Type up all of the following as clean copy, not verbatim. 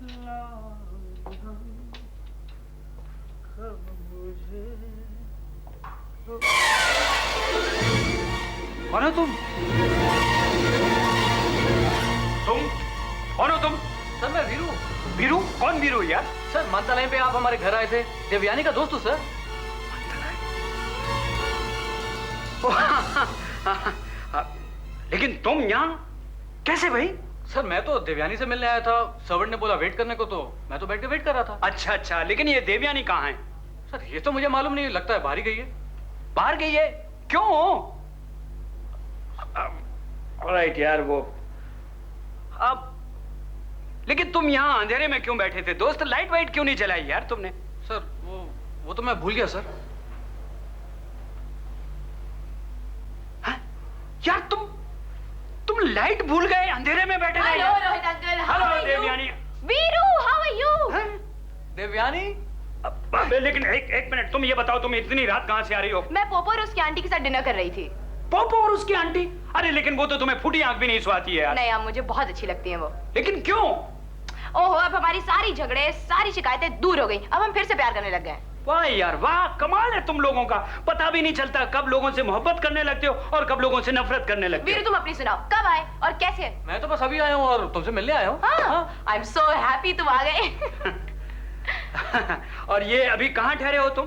कौन हो तुम? कौन हो तुम? सर मैं वीरू। वीरू? कौन वीरू यार? सर मंत्रालय पे आप हमारे घर आए थे, देवयानी का दोस्त हूँ सर। लेकिन तुम यहाँ कैसे भाई? सर मैं तो देवयानी से मिलने आया था, सर्वेंट ने बोला वेट करने को, तो मैं तो बैठ के वेट कर रहा था। अच्छा अच्छा, लेकिन ये देवयानी कहाँ है? सर ये तो मुझे मालूम नहीं, लगता है बाहर ही गई है। बाहर गई है? क्यों? ऑलराइट यार, वो अब लेकिन तुम यहाँ अंधेरे में क्यों बैठे थे दोस्त? लाइट वाइट क्यों नहीं जलाई यार तुमने? सर वो तो मैं भूल गया सर। हाँ? यार तुम लाइट भूल गए, अंधेरे में बैठे रहे। Hello Rohit uncle, hello Devyani. Veeru, how are you? Devyani? लेकिन एक मिनट, तुम ये बताओ, तुम इतनी रात कहाँ से आ रही हो? मैं पोपो और उसकी आंटी के साथ डिनर कर रही थी। पोपो और उसकी आंटी? अरे लेकिन वो तो तुम्हें फूटी आंख भी नहीं सुहाती है यार। नहीं, अब मुझे बहुत अच्छी लगती हैं वो। लेकिन क्यों? ओहो, अब हमारी सारी झगड़े, सारी शिकायतें दूर हो गई, अब हम फिर से प्यार करने लग गए। वाह यार वाह, कमाल है तुम लोगों का। पता भी नहीं चलता कब लोगों से मोहब्बत करने लगते हो और कब लोगों से नफरत करने लगते हो। वीरू तुम अपनी सुनाओ, कब आए और कैसे? मैं तो बस अभी आया हूँ और तुमसे मिलने आया हूँ। आई एम सो हैप्पी तुम आ गए। और ये अभी कहाँ ठहरे हो तुम?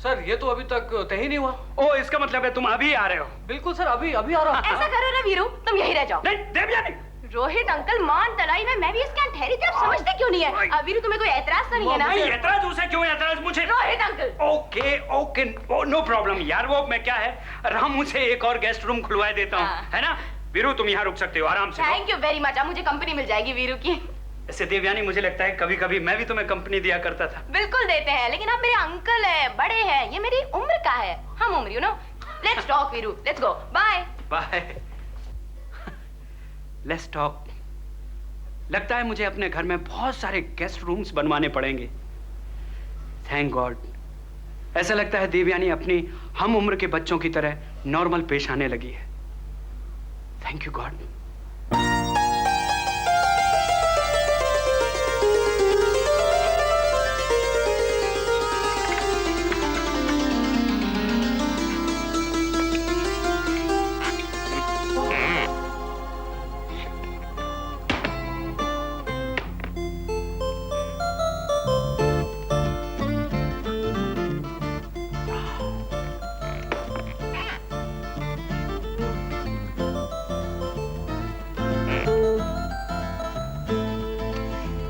सर ये तो अभी तक तय ही नहीं हुआ। ओ, इसका मतलब है तुम अभी आ रहे हो? बिल्कुल सर, अभी आ रहा हूँ। ऐसा करो ना वीरू, तुम यही रह जाओ। नहीं देवयानी। रोहित अंकल, मान तलाई में मैं भी इसके यहाँ ठहरी थी, आप समझते क्यों नहीं है? वीरू तुम्हें कोई एतराज तो नहीं है ना? नहीं, एतराज उसे क्यों? एतराज मुझे। Rohit uncle. Okay okay, no problem यार। वो मैं क्या है, रामू से एक और गेस्ट रूम खुलवा देता हूँ, है ना? वीरू तुम यहाँ रुक सकते हो आराम से। थैंक यू वेरी मच, अब मुझे कंपनी मिल जाएगी वीरू की। ऐसे देवयानी, मुझे लगता है कभी कभी मैं भी तुम्हें कंपनी दिया करता था। बिल्कुल देते हैं, लेकिन आप मेरे अंकल हैं, बड़े हैं, ये मेरी उम्र का है, हम उम्र, you know. Let's talk Veeru, let's go, bye bye. Let's talk. लगता है मुझे अपने घर में बहुत सारे गेस्ट रूम्स बनवाने पड़ेंगे। Thank God. ऐसा लगता है देवयानी अपनी हम उम्र के बच्चों की तरह नॉर्मल पेश आने लगी है। Thank you God.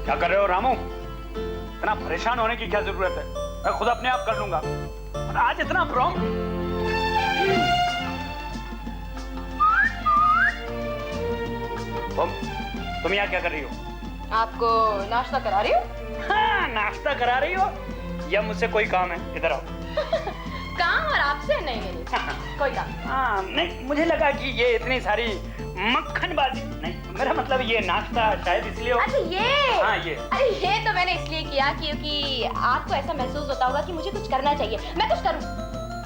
क्या कर रहे हो रामू? इतना परेशान होने की क्या जरूरत है? मैं खुद अपने आप कर लूंगा। और आज इतना प्रॉम्प्ट। तुम यहाँ क्या कर रही हो? आपको नाश्ता करा रही हूँ। हाँ, नाश्ता करा रही हो या मुझसे कोई काम है? इधर आओ। काम और आपसे? नहीं नहीं नहीं, कोई काम। हाँ, नहीं, मुझे लगा कि ये इतनी सारी मक्खनबाजी, नहीं मेरा मतलब ये नाश्ता शायद इसलिए हो। अच्छा ये? हाँ ये। अरे ये तो मैंने इसलिए किया क्योंकि आपको ऐसा महसूस होता होगा कि मुझे कुछ करना चाहिए। मैं कुछ करूँ?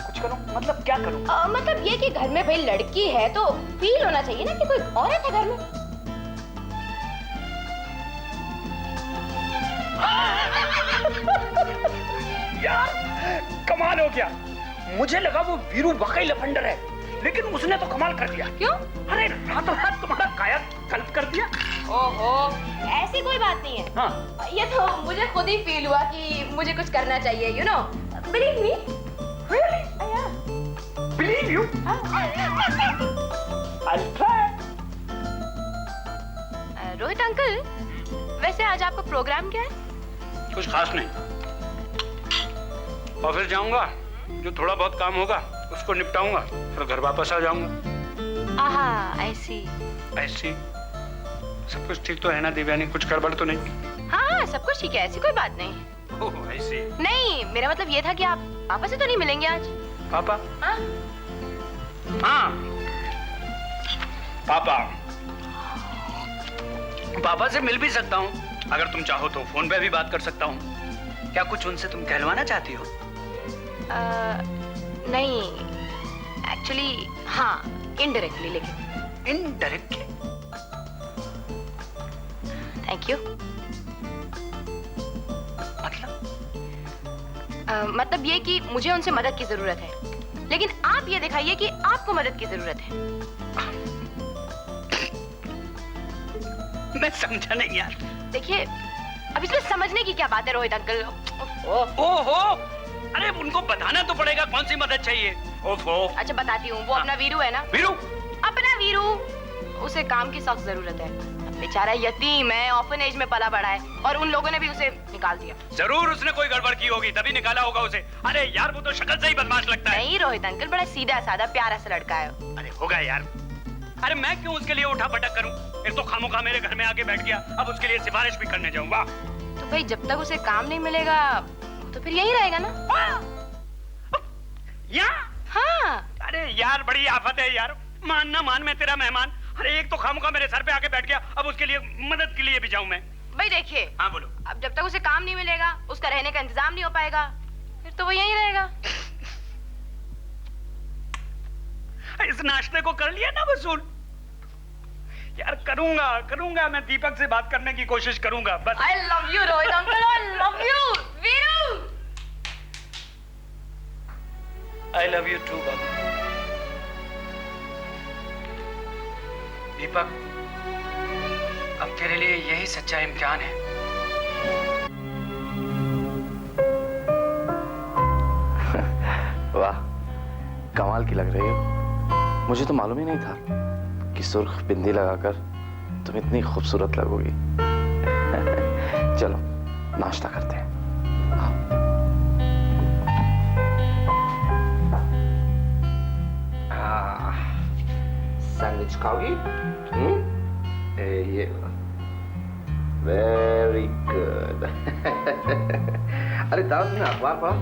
कुछ करूँ? मतलब क्या करूँ? मतलब ये कि घर में भाई लड़की है तो फील होना चाहिए ना कि कोई औरत है घर में। यार कमाल हो गया। मुझे लगा वो वीरू वाकई लफंडर है, लेकिन उसने तो कमाल कर दिया। क्यों? अरे रातों रात तुम्हारा कायाकल्प कर दिया। ओहो, ऐसी कोई बात नहीं है। हाँ। ये तो मुझे खुद ही फील हुआ कि मुझे कुछ करना चाहिए, you know. Believe me. Really? Believe you? I'll try. Rohit uncle, वैसे आज आपका प्रोग्राम क्या है? कुछ खास नहीं। ऑफिस जाऊंगा, जो थोड़ा बहुत काम होगा उसको निपटाऊंगा, फिर घर वापस आ जाऊंगा। आहा, ऐसी। ऐसी? सब कुछ ठीक तो है ना दिव्यानी? कुछ गड़बड़ तो नहीं? हाँ, सब कुछ ठीक है, ऐसी कोई बात नहीं। ओह ऐसी? नहीं, मेरा मतलब ये था कि आप पापा से तो नहीं मिलेंगे आज? पापा? हाँ? हाँ, पापा। पापा से मिल भी सकता हूँ, अगर तुम चाहो तो फोन पे भी बात कर सकता हूँ। क्या कुछ उनसे तुम कहलवाना चाहती हो? नहीं, एक्चुअली हाँ, इनडायरेक्टली। लेकिन इनडायरेक्टली? Thank you. मतलब? मतलब ये कि मुझे उनसे मदद की जरूरत है, लेकिन आप ये दिखाइए कि आपको मदद की जरूरत है। मैं समझा नहीं यार। देखिए, अब इसमें समझने की क्या बात है रोहित अंकल। ओहो, अरे उनको बताना तो पड़ेगा कौन सी मदद चाहिए। ओफो। अच्छा बताती हूँ, वो अपना वीरू है ना, वीरू? अपना वीरू, उसे काम की सख्त जरूरत है। बेचारा यतीम है, ऑर्फनेज में पला बड़ा है, और उन लोगों ने भी उसे निकाल दिया। जरूर उसने कोई गड़बड़ की होगी, तभी निकाला होगा उसे। अरे यार वो तो शक्ल से ही बदमाश लगता है। नहीं रोहित अंकल, बड़ा सीधा साधा प्यारा सा लड़का है। अरे होगा यार। अरे मैं क्यों उसके लिए उठा पटक करूं? एक तो खामोखा मेरे घर में आके बैठ गया, अब उसके लिए सिफारिश भी करने जाऊंगा। तो भाई जब तक उसे काम नहीं मिलेगा तो फिर यही रहेगा ना। यहाँ? हाँ। अरे यार बड़ी आफत है यार। मान ना मान, मैं तेरा मेहमान। अरे एक तो खामोखा मेरे सर पे आके बैठ गया, अब उसके लिए मदद के लिए भी जाऊं मैं? भाई देखिए, हाँ बोलो। अब जब तक उसे काम नहीं मिलेगा, उसका रहने का इंतजाम नहीं हो पाएगा, फिर तो वो यहीं रहेगा। इस नाश्ते को कर लिया ना वसूल? यार करूंगा मैं दीपक से बात करने की कोशिश करूंगा बस। I love you Rohit uncle, I love you Veeru. I love you too बाबू। दीपक, अब तेरे लिए यही सच्चा इम्तिहान है। वाह, कमाल की लग रही हो। मुझे तो मालूम ही नहीं था कि सुर्ख बिंदी लगाकर तुम इतनी खूबसूरत लगोगी। चलो नाश्ता करते हैं। सैंडविच खाओगी? ये वेरी गुड। अरे तारा, तुमने अखबार पढ़ा?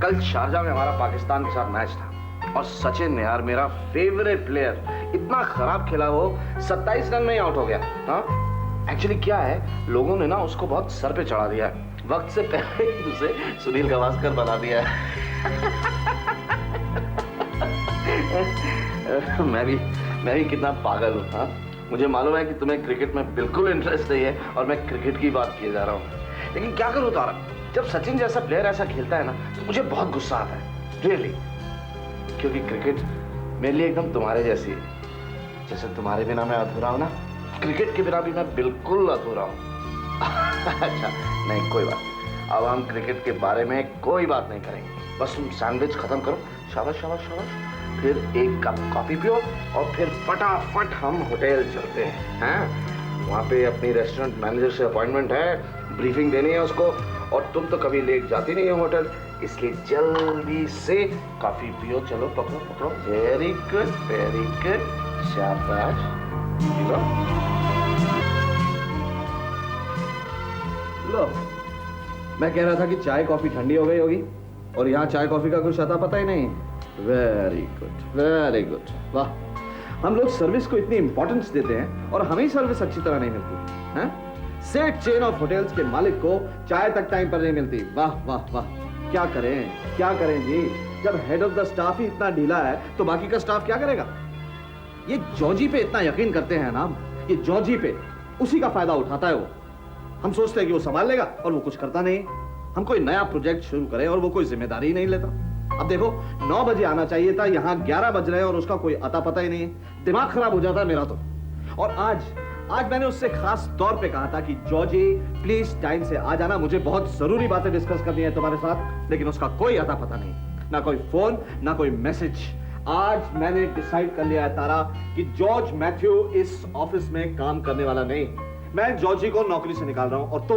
कल शारजा में हमारा पाकिस्तान के साथ मैच था और सचिन ने, यार मेरा फेवरेट प्लेयर, इतना खराब खेला वो, 27 रन में ही आउट हो गया। हाँ, एक्चुअली क्या है, लोगों ने ना उसको बहुत सर पे चढ़ा दिया है, वक्त से पहले ही उसे सुनील गावस्कर बना दिया है। मैं भी कितना पागल हूँ। हाँ, मुझे मालूम है कि तुम्हें क्रिकेट में बिल्कुल इंटरेस्ट नहीं है और मैं क्रिकेट की बात किए जा रहा हूँ, लेकिन क्या करूँ तारा, जब सचिन जैसा प्लेयर ऐसा खेलता है ना तो मुझे बहुत गुस्सा आता है, रियली। क्योंकि क्रिकेट मेरे लिए एकदम तुम्हारे जैसी है। जैसे तुम्हारे बिना मैं अधूरा हूं ना, क्रिकेट के बिना भी मैं बिल्कुल अधूरा हूं। अच्छा नहीं, कोई बात नहीं, अब हम क्रिकेट के बारे में कोई बात नहीं करेंगे। बस तुम सैंडविच खत्म करो, शाबाश शाबाश शाबाश, फिर एक कप कॉफी पियो और फिर फटाफट हम होटल चलते हैं। वहाँ पे अपनी रेस्टोरेंट मैनेजर से अपॉइंटमेंट है, ब्रीफिंग देनी है उसको, और तुम तो कभी लेट जाती नहीं हो होटल, इसलिए जल्दी से कॉफी पियो। चलो पकड़ो पकड़ो, वेरी गुड, शाबाश। लो, मैं कह रहा था कि चाय कॉफी ठंडी हो गई होगी और यहाँ चाय कॉफी का कुछ अता पता ही नहीं। वेरी गुड, वाह। हम लोग सर्विस को इतनी इंपॉर्टेंस देते हैं और हमें सर्विस अच्छी तरह नहीं मिलती है। सेठ चेन ऑफ होटल्स के मालिक को चाय तक टाइम पर नहीं मिलती। वाह वाह वाह, क्या करें जी, जब हेड ऑफ द स्टाफ ही इतना ढीला है तो बाकी का स्टाफ क्या करेगा। ये जॉर्जी पे इतना यकीन करते हैं ना, ये जॉर्जी पे, उसी का फायदा उठाता है वो। हम सोचते हैं कि वो संभाल लेगा और वो कुछ करता नहीं। हम कोई नया प्रोजेक्ट शुरू करें और वो कोई जिम्मेदारी नहीं लेता। अब देखो, 9 बजे आना चाहिए था, यहाँ 11 बज रहे हैं और उसका कोई अता पता ही नहीं है। दिमाग खराब हो जाता है मेरा तो। और आज मैंने उससे खास तौर पे कहा था कि जॉर्जी प्लीज टाइम से आ जाना, मुझे बहुत जरूरी बातें डिस्कस करनी है तुम्हारे साथ, लेकिन उसका कोई अता पता नहीं, ना कोई फोन ना कोई मैसेज। आज मैंने डिसाइड कर लिया है तारा कि जॉर्ज मैथ्यू इस ऑफिस में काम करने वाला नहीं। मैं जॉर्जी को नौकरी से निकाल रहा हूं और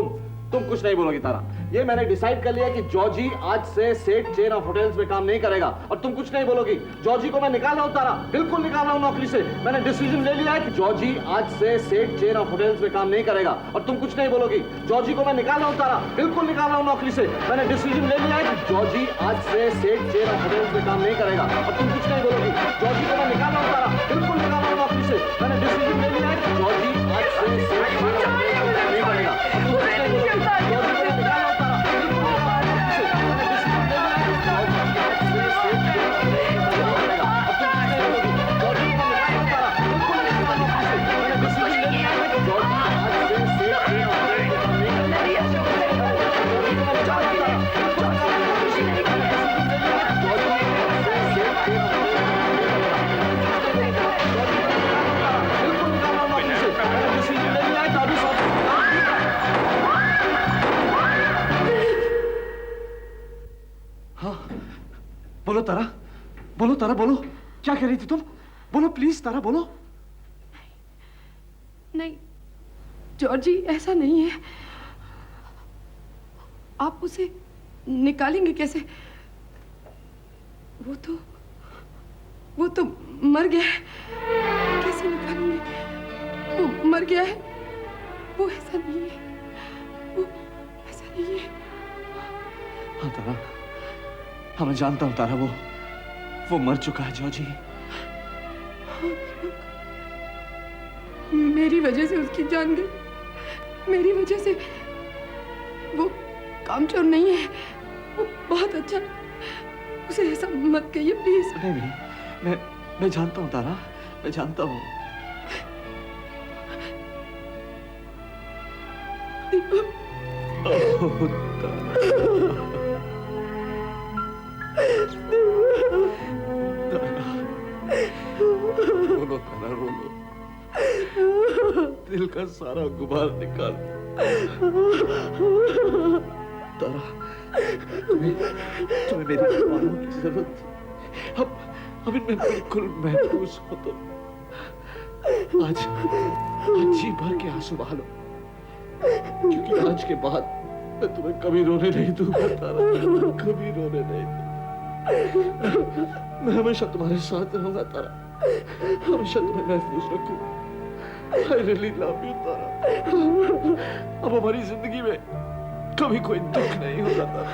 तुम कुछ नहीं बोलोगी तारा। ये मैंने डिसाइड कर लिया कि जॉर्जी आज से सेठ चेन ऑफ होटल्स में काम नहीं करेगा और तुम कुछ नहीं बोलोगी। जॉर्जी को मैं निकाल रहा हूं तारा, बिल्कुल निकाल रहा हूं नौकरी से। मैंने डिसीजन ले लिया है कि जॉर्जी आज से सेठ चेन ऑफ होटल्स में काम नहीं करेगा और तुम कुछ नहीं बोलोगी। जॉर्जी को मैं निकाल रहा हूं तारा, बिल्कुल निकाल रहा हूं नौकरी से। मैंने डिसीजन ले लिया है कि जॉर्जी आज से सेठ चेन ऑफ होटल्स में काम नहीं करेगा और तुम कुछ नहीं बोलोगी। जॉर्जी को मैं निकाल रहा हूं तारा, बिल्कुल निकाल रहा हूं नौकरी से। मैंने डिसीजन ले लिया है कि जॉर्जी आज से सेठ चेन ऑफ होटल्स में काम नहीं करेगा और तुम कुछ नहीं बोलोगी। बोलो तारा, बोलो, क्या कह रही थी तुम? बोलो प्लीज तारा, बोलो। नहीं जॉर्जी, ऐसा नहीं है। आप उसे निकालेंगे कैसे? वो तो मर गया है। कैसे निकालेंगे? वो मर गया है। वो ऐसा नहीं है, वो ऐसा नहीं है। हाँ तारा, हाँ मैं जानता हूँ तारा, वो मर चुका है जॉर्जी। मेरी वजह से उसकी जान गई, मेरी वजह से। वो कामचोर नहीं है, वो बहुत अच्छा। उसे ऐसा मत कहिए प्लीज। नहीं, मैं जानता हूँ तारा, मैं जानता हूँ। रोलो तारा, रोलो। दिल का सारा गुबार निकाल। तारा, तुम्हें मेरी दुआओं की जरूरत थी। अब इनमें बिल्कुल महफूज हो तुम। आज जी भर के आंसू बहालो, क्योंकि आज के बाद मैं तुम्हें कभी रोने नहीं दूंगा तारा, कभी रोने नहीं दूंगा। मैं हमेशा तुम्हारे साथ रहूंगा तारा, हमेशा तुम्हें महफूज रखूंगा। I really love you तारा। अब हमारी जिंदगी में कभी कोई दुख नहीं होगा तारा,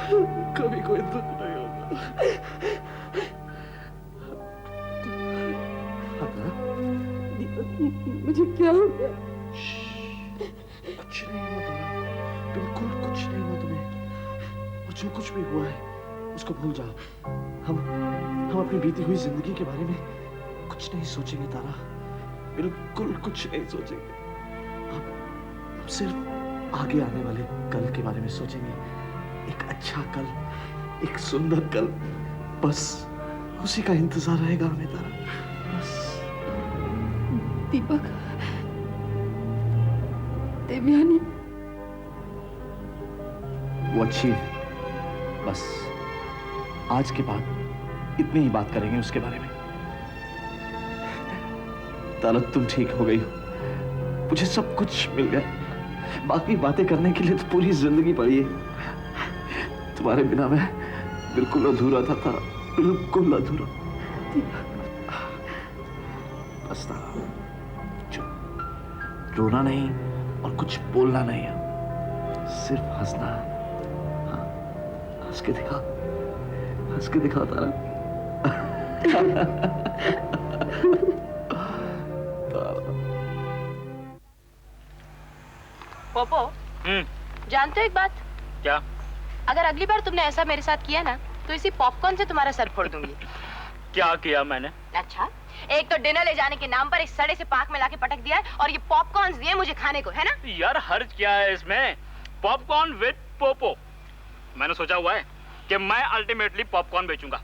कभी कोई दुख नहीं होगा। मुझे क्या हो गया? कुछ नहीं हुआ तारा, बिल्कुल कुछ नहीं हुआ तुम्हें। और जो कुछ भी हुआ है उसको भूल जाओ। हम अपनी बीती हुई जिंदगी के बारे में कुछ नहीं सोचेंगे तारा, बिल्कुल कुछ नहीं सोचेंगे। अब सिर्फ आगे आने वाले कल के बारे में सोचेंगे। एक अच्छा कल, एक सुंदर कल, बस उसी का इंतजार रहेगा हमें तारा, बस। दीपक, देवयानी वो अच्छी है, बस आज के बाद इतनी ही बात करेंगे उसके बारे में। तारा, तुम ठीक हो गई हो, मुझे सब कुछ मिल गया। बाकी बातें करने के लिए तो पूरी जिंदगी पड़ी है। तुम्हारे बिना मैं बिल्कुल अधूरा था तारा, बिल्कुल अधूरा। बस तारा, चुप, रोना नहीं और कुछ बोलना नहीं है, सिर्फ हंसना है। हाँ, हंस के दिखा, हंस के दिखा तारा। पोपो, जानते हो एक बात? क्या? अगर अगली बार तुमने ऐसा मेरे साथ किया ना, तो इसी पॉपकॉर्न से तुम्हारा सर फोड़ दूंगी। क्या किया मैंने? अच्छा, एक तो डिनर ले जाने के नाम पर इस सड़े से पार्क में लाके पटक दिया है, और ये पॉपकॉर्न दिए मुझे खाने को, है ना? यार हर्ज क्या है इसमें? Popcorn with Poopó. मैंने सोचा हुआ है कि मैं अल्टीमेटली पॉपकॉर्न बेचूंगा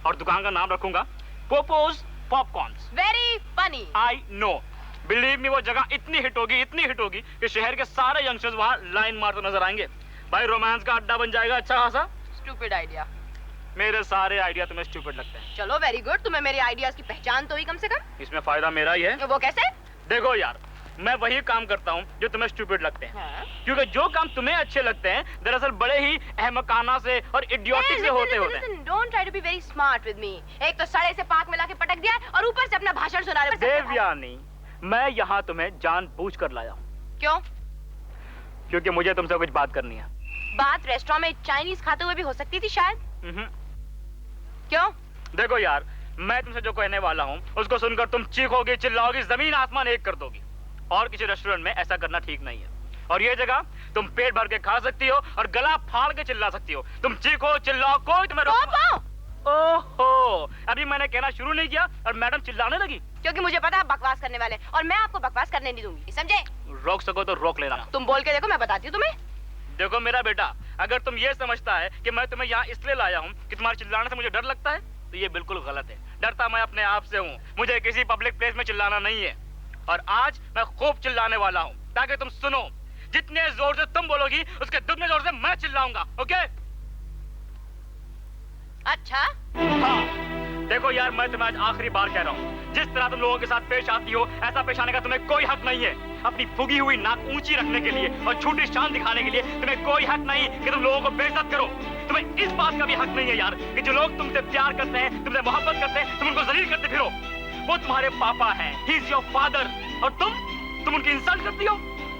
और दुकान का नाम रखूंगा Popo's popcorns. Very funny. I know, believe me, वो जगह इतनी हिट होगी कि शहर के सारे यंगस्टर्स वहाँ लाइन मारते नजर आएंगे। भाई रोमांस का अड्डा बन जाएगा अच्छा खासा। Stupid idea. मेरे सारे आइडिया तुम्हें स्टूपिड लगते हैं। चलो वेरी गुड, तुम्हें मेरे आइडियाज की पहचान तो ही कम से कम। इसमें फायदा मेरा ही है। वो कैसे? देखो यार, मैं वही काम करता हूँ जो तुम्हें स्टूपिड लगते हैं। क्योंकि जो काम तुम्हें अच्छे लगते हैं दरअसल बड़े ही अहमकाना से और इडियोटिक से होते हैं। Don't try to be very smart with me. एक तो सड़े से पार्क में लाके पटक दिया और ऊपर से अपना भाषण सुना रहे हो। देवयानी, मैं यहाँ तुम्हें जानबूझकर लाया हूँ। क्यों? क्योंकि मुझे तुमसे कुछ बात करनी है। बात रेस्टोरेंट में चाइनीज खाते हुए भी हो सकती थी शायद। क्यों? देखो यार, मैं तुमसे जो कहने वाला हूँ उसको सुनकर तुम चीखोगी, चिल्लाओगी, जमीन आसमान एक कर दोगी। और किसी रेस्टोरेंट में ऐसा करना ठीक नहीं है। और ये जगह तुम पेट भर के खा सकती हो और गला फाड़ के चिल्ला सकती हो। तुम चीखो, चिल्लाओ, कोई तुम्हें ओहो, अभी मैंने कहना शुरू नहीं किया और मैडम चिल्लाने लगी। क्योंकि मुझे पता है बकवास करने वाले, और मैं आपको बकवास करने नहीं दूंगी, समझे? रोक सको तो रोक लेना। तुम बोल के देखो, मैं बताती हूँ तुम्हें। देखो मेरा बेटा, अगर तुम ये समझता है कि मैं तुम्हें यहाँ इसलिए लाया हूँ कि तुम्हारे चिल्लाने से मुझे डर लगता है, तो ये बिल्कुल गलत है। डरता मैं अपने आप से हूँ। मुझे किसी पब्लिक प्लेस में चिल्लाना नहीं है। और आज मैं खूब चिल्लाने वाला हूँ ताकि तुम सुनो। जितने जोर से तुम बोलोगी उसके दुगने जोर से मैं चिल्लाऊंगा। ओके? अच्छा हाँ देखो यार, मैं तुम्हें आज आखिरी बार कह रहा हूँ, जिस तरह तुम लोगों के साथ पेश आती हो, ऐसा पेश आने का तुम्हें कोई हक नहीं है। अपनी फुगी हुई नाक ऊंची रखने के लिए और झूठी शान दिखाने के लिए तुम्हें कोई हक नहीं कि तुम लोगों को बेइज्जत करो। तुम्हें इस बात का भी हक नहीं है यार कि जो लोग तुमसे प्यार करते हैं, तुमसे मोहब्बत करते हैं, तुम उनको जलील करते फिरो। वो तुम्हारे पापा हैं, ही इज योर फादर, और तुम उनकी इंसल्ट करती हो।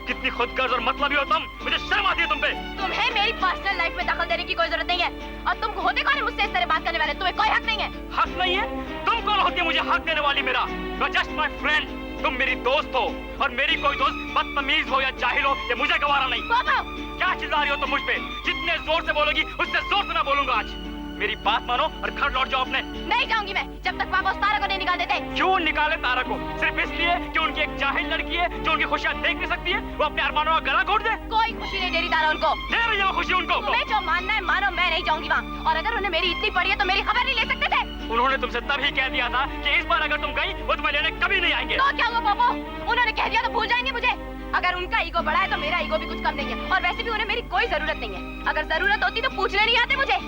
कितनी खुदगर्ज और मतलबी हो तुम, मुझे शर्म आती है तुम पे। तुम्हें मेरी पर्सनल लाइफ में दखल देने की कोई जरूरत नहीं है, और तुम होते कौन है मुझसे इस तरह बात करने वाले? तुम्हें कोई हक नहीं है। हक नहीं है? तुम कौन होती है मुझे हक देने वाली? मेरा जस्ट माय फ्रेंड, तुम मेरी दोस्त हो, और मेरी कोई दोस्त बदतमीज हो या जाहिल हो ये मुझे गवारा नहीं। पापा क्या चिल्ला रही हो तुम मुझ पे? जितने जोर से बोलोगी उससे जोर से मैं बोलूंगा आज। मेरी बात मानो और घर लौट जाओ अपने। नहीं जाऊंगी मैं जब तक पापा उस तारा को नहीं निकाल देते। क्यों निकाले तारा को? सिर्फ इसलिए कि उनकी एक जाहिल लड़की है जो उनकी खुशियां देख नहीं सकती है, वो अपने अरमानों का गला घोट दे। कोई खुशी नहीं दे रही तारा उनको। दे रही है वो खुशी उनको। तुम्हें जो मानना है मानो, मैं नहीं जाऊंगी वहाँ। और अगर उन्हें मेरी इतनी पड़ी है तो मेरी खबर नहीं ले सकते थे? उन्होंने तुमसे तभी कह दिया था कि इस बार अगर तुम गई वो तुम्हें लेने कभी नहीं आएंगे। तो क्या हुआ पापा? उन्होंने कह दिया तो भूल जाएंगे मुझे? अगर उनका ईगो बड़ा है तो मेरा ईगो भी कुछ कम नहीं है, और वैसे भी उन्हें मेरी कोई जरूरत नहीं है। अगर जरूरत होती तो पूछने नहीं आते मुझे।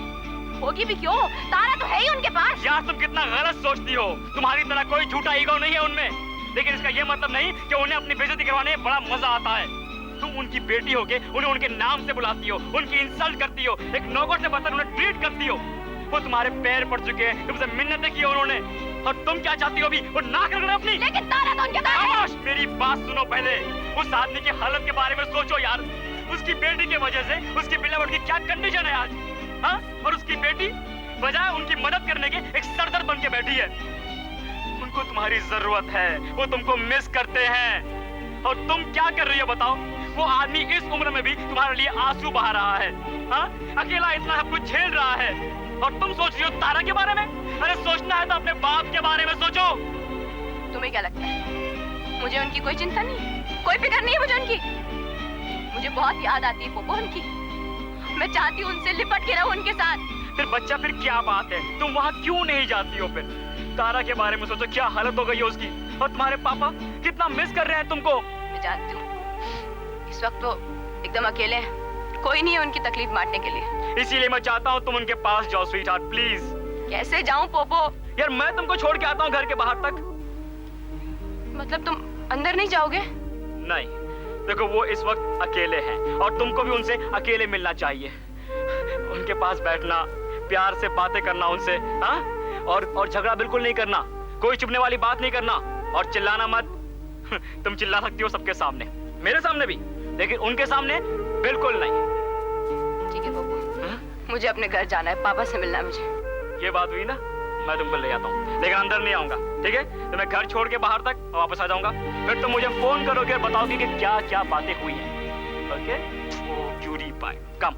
होगी भी क्यों, तारा तो है ही उनके पास। यार तुम कितना गलत सोचती हो, तुम्हारी तरह कोई झूठा ईगो नहीं है उनमें, लेकिन इसका ये मतलब नहीं कि उन्हें अपनी बेइज्जती करवाने में बड़ा मजा आता है। तुम उनकी बेटी होके उन्हें उनके नाम से बुलाती हो, उनकी इंसल्ट करती हो, एक नौकर से बदतर उन्हें ट्रीट करती हो। वो तुम्हारे पैर पड़ चुके हैं, तुमसे मिन्नतें की उन्होंने, और तुम क्या चाहती हो अभी? वो नाक रगड़े अपनी। लेकिन तारा तो उनके पास है। खामोश, मेरी बात सुनो पहले। उस आदमी की हालत के बारे में सोचो यार। उसकी बेटी की वजह से उसकी बिलावट की क्या कंडीशन है आज, हाँ? और उसकी बेटी बजाय उनकी मदद करने के एक सरदर्द बन के बैठी है। उनको तुम्हारी जरूरत है, वो तुमको मिस करते हैं, और तुम क्या कर रही हो बताओ? वो आदमी इस उम्र में भी तुम्हारे लिए आंसू बहा रहा है, हाँ? अकेला इतना सब कुछ झेल रहा है, और तुम सोच रही हो तारा के बारे में? अरे सोचना है तो अपने बाप के बारे में सोचो। तुम्हें क्या लगता है मुझे उनकी कोई चिंता नहीं है? कोई फिक्र नहीं है मुझे उनकी? मुझे बहुत याद आती है पोपो उनकी। मैं चाहती हूँ उनसे लिपट के रहूं उनके साथ। फिर बच्चा, फिर क्या बात है, तुम वहाँ क्यों नहीं जाती हो? फिर तारा के बारे में सोचो, क्या हालत हो गई है उसकी, और तुम्हारे पापा कितना मिस कर रहे हैं तुमको। मैं जानती हूँ इस वक्त वो एकदम अकेले हैं, कोई नहीं है उनकी तकलीफ बांटने के लिए। इसीलिए मैं चाहता हूँ तुम उनके पास जाओ स्वीट हार्ट, प्लीज। कैसे जाऊं पोपो? यार मैं तुमको छोड़ के आता हूँ घर के बाहर तक। मतलब तुम अंदर नहीं जाओगे? नहीं, देखो वो इस वक्त अकेले हैं, और तुमको भी उनसे अकेले मिलना चाहिए। उनके पास बैठना, प्यार से बातें करना उनसे, हाँ? और झगड़ा बिल्कुल नहीं करना, कोई चुपने वाली बात नहीं करना, और चिल्लाना मत। तुम चिल्ला सकती हो सबके सामने, मेरे सामने भी, लेकिन उनके सामने बिल्कुल नहीं। ठीक है पोपो, मुझे अपने घर जाना है, पापा से मिलना है मुझे। ये बात हुई ना, मैं तुमको ले जाता हूँ, लेकिन अंदर नहीं आऊंगा, ठीक है? तो मैं घर छोड़ के बाहर तक वापस आ जाऊंगा, फिर तुम मुझे फोन करोगे और बताओगे कि क्या क्या बातें हुई हैं। Okay? Oh cutie pie, come.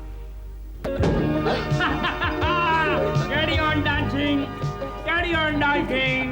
Carry on dancing, carry on dancing.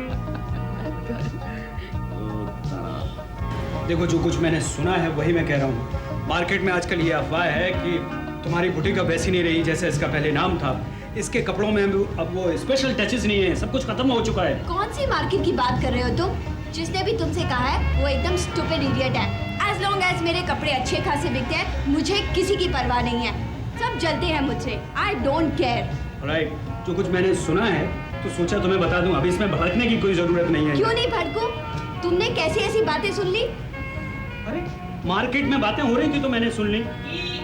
देखो, जो कुछ मैंने सुना है वही मैं कह रहा हूँ। मार्केट में आजकल ये अफवाह है कि तुम्हारी बुटीक अब वैसी नहीं रही जैसे इसका पहले नाम था। इसके कपड़ों में अब वो स्पेशल टचेस नहीं है, सब कुछ खत्म हो चुका है। कौन सी मार्केट की बात कर रहे हो तुम? जिसने भी तुमसे कहा है वो एकदम स्टूपिड इडियट है। एज लॉन्ग एज मेरे कपड़े अच्छे खासे बिकते हैं, मुझे किसी की परवाह नहीं है। सब जलते हैं मुझसे, आई डोंट केयर। राइट, जो कुछ मैंने सुना है तो सोचा तुम्हें बता दूं। अभी इसमें भड़कने की कोई जरूरत नहीं है। क्यों नहीं भड़कूं? तुमने कैसी ऐसी बातें सुन ली? अरे मार्केट में बातें हो रही थी तो मैंने सुन ली।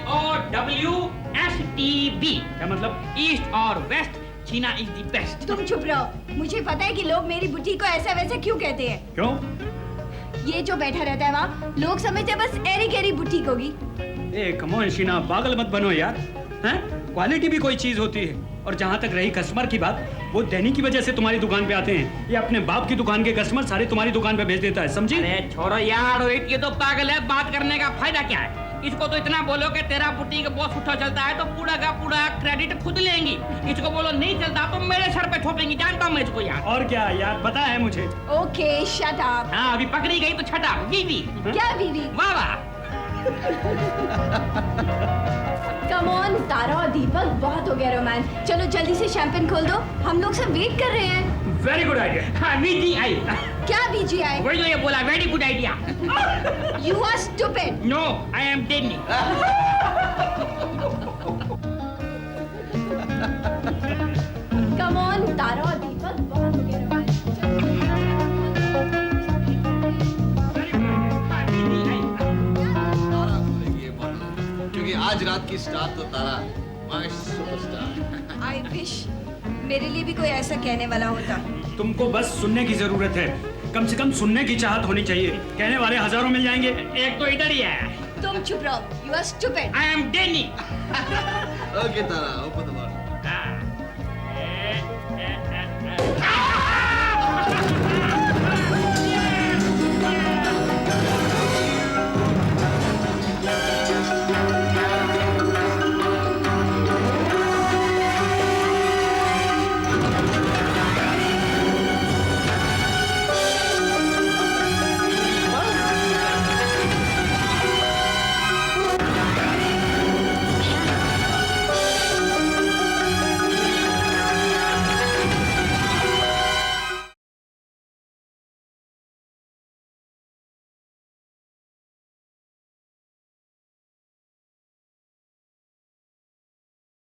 EOWSTB, क्या मतलब? ईस्ट और वेस्ट, चीना इज द बेस्ट। तुम चुप रहो। मुझे पता है कि लोग मेरी बुटीक को ऐसा वैसा क्यों कहते हैं। क्यों? ये जो बैठा रहता है वहाँ, लोग समझते हैं बस एरी गेरी बुटीक होगी। ए कम ऑन शीना, पागल मत बनो यार, हैं? क्वालिटी भी कोई चीज होती है। और जहाँ तक रही कस्टमर की बात, वो दैनी की वजह से तुम्हारी दुकान पे आते हैं। ये अपने बाप की दुकान के कस्टमर सारे तुम्हारी दुकान पे भेज देता है, समझी? अरे छोड़ो यार, रोहित ये तो पागल है, बात करने का फायदा क्या है? इसको तो इतना बोलो कि तेरा बुटीक बहुत उठा चलता है तो पूरा का पूरा क्रेडिट खुद लेंगी। इसको बोलो नहीं चलता तो मेरे सर पे थोपेंगी, जानता हूँ मैं इसको यार। और क्या यार, पता है मुझे। Okay shut up. हाँ, अभी पकड़ी गई तो छटा बीवी। क्या बीवी? वाह वाह। कम ऑन तारा और दीपक, बहुत हो गया रोमांस। चलो जल्दी से शैंपेन खोल दो, हम लोग सब वेट कर रहे हैं। Very good idea. हाँ, VGI। क्या VGI? वही तो ये बोला, very good idea. You are stupid. No, I am Danny. क्योंकि आज रात की स्टार तो तारा है, माय सुपरस्टार। आई विश मेरे लिए भी कोई ऐसा कहने वाला होता। तुमको बस सुनने की जरूरत है, कम से कम सुनने की चाहत होनी चाहिए। कहने वाले हजारों मिल जाएंगे। एक तो इधर ही है। तुम चुप रहो, you are stupid. I am Denny. Okay Tara, open the door.